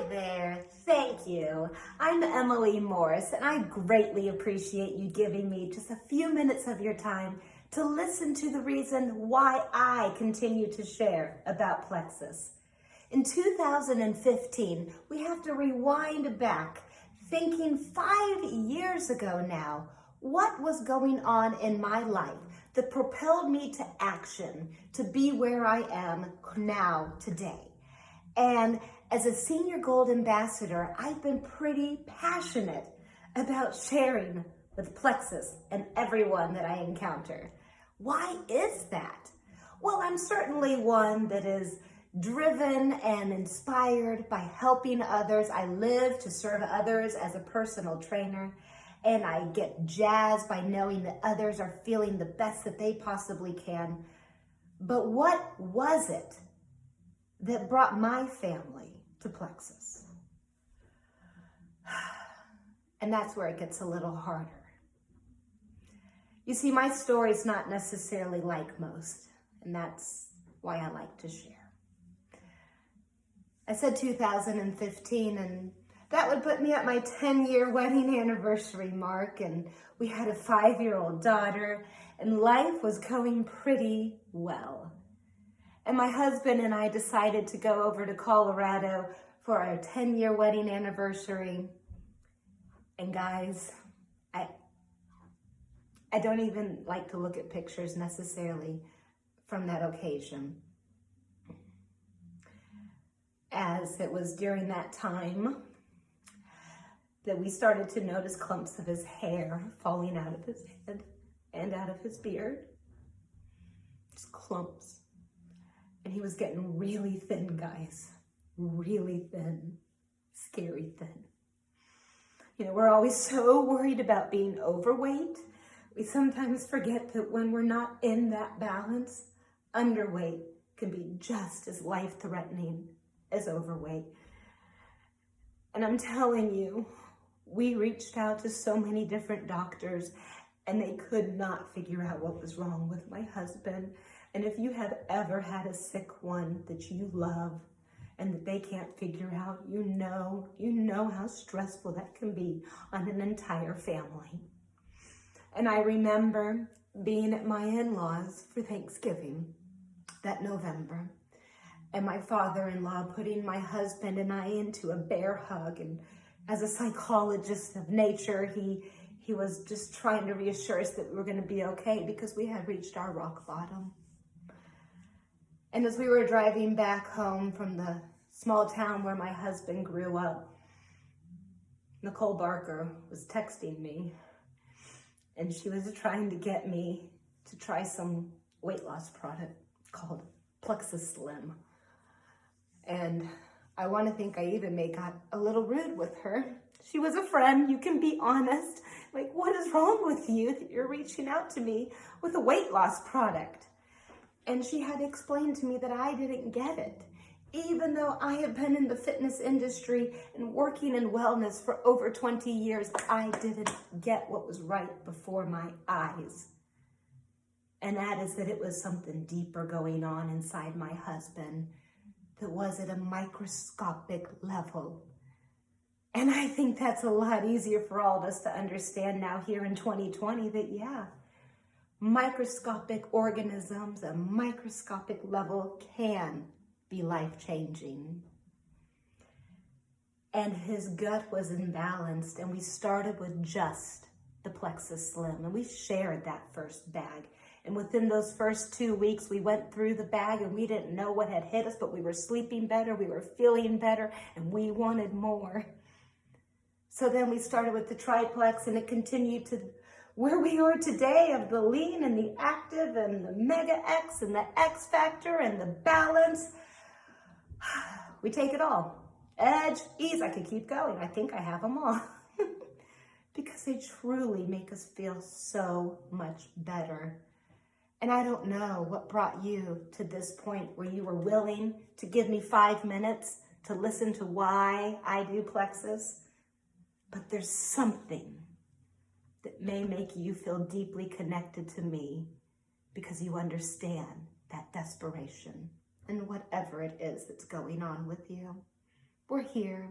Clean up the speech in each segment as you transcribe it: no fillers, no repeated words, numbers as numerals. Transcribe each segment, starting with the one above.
there. Thank you. I'm Emily Morris, and I greatly appreciate you giving me just a few minutes of your time to listen to the reason why I continue to share about Plexus. In 2015, we have to rewind back, thinking 5 years ago now, what was going on in my life that propelled me to action to be where I am now today. And as a Senior Gold Ambassador, I've been pretty passionate about sharing with Plexus and everyone that I encounter. Why is that? Well, I'm certainly one that is driven and inspired by helping others. I live to serve others as a personal trainer, and I get jazzed by knowing that others are feeling the best that they possibly can. But what was it that brought my family to Plexus? And that's where it gets a little harder. You see, my story's not necessarily like most, and that's why I like to share. I said 2015, and that would put me at my 10-year wedding anniversary mark, and we had a 5-year-old daughter, and life was going pretty well. And my husband and I decided to go over to Colorado for our 10-year wedding anniversary. And guys, I don't even like to look at pictures necessarily from that occasion, as it was during that time that we started to notice clumps of his hair falling out of his head and out of his beard. Just clumps. And he was getting really thin, guys. Really thin. Scary thin. You know, we're always so worried about being overweight. We sometimes forget that when we're not in that balance, underweight can be just as life-threatening as overweight. And I'm telling you, we reached out to so many different doctors, and they could not figure out what was wrong with my husband. And if you have ever had a sick one that you love and that they can't figure out, you know how stressful that can be on an entire family. And I remember being at my in-laws for Thanksgiving that November, and my father-in-law putting my husband and I into a bear hug. And as a psychologist of nature, he was just trying to reassure us that we were going to be okay because we had reached our rock bottom. And as we were driving back home from the small town where my husband grew up, Nicole Barker was texting me, and she was trying to get me to try some weight loss product called Plexus Slim. And I want to think I even got a little rude with her. She was a friend, you can be honest. Like, what is wrong with you that you're reaching out to me with a weight loss product? And she had explained to me that I didn't get it. Even though I have been in the fitness industry and working in wellness for over 20 years, I didn't get what was right before my eyes. And that is that it was something deeper going on inside my husband that was at a microscopic level. And I think that's a lot easier for all of us to understand now here in 2020 that, yeah, microscopic organisms, a microscopic level can be life-changing. And his gut was imbalanced, and we started with just the Plexus Slim, and we shared that first bag. And within those first 2 weeks, we went through the bag and we didn't know what had hit us, but we were sleeping better, we were feeling better, and we wanted more. So then we started with the triplex, and it continued to where we are today of the lean and the active and the mega X and the X factor and the balance. We take it all. Edge, ease, I could keep going. I think I have them all. Because they truly make us feel so much better. And I don't know what brought you to this point where you were willing to give me 5 minutes to listen to why I do Plexus. But there's something that may make you feel deeply connected to me because you understand that desperation and whatever it is that's going on with you. we're here.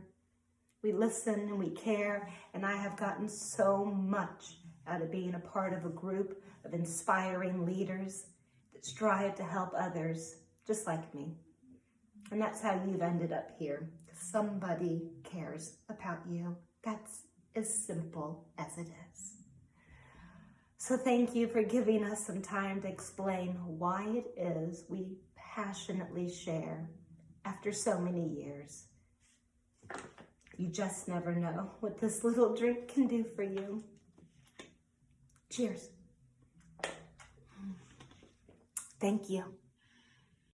We listen and we care, and I have gotten so much out of being a part of a group of inspiring leaders that strive to help others just like me. And that's how you've ended up here. Somebody cares about you. That's as simple as it is. So thank you for giving us some time to explain why it is we passionately share after so many years. You just never know what this little drink can do for you. Cheers. Thank you.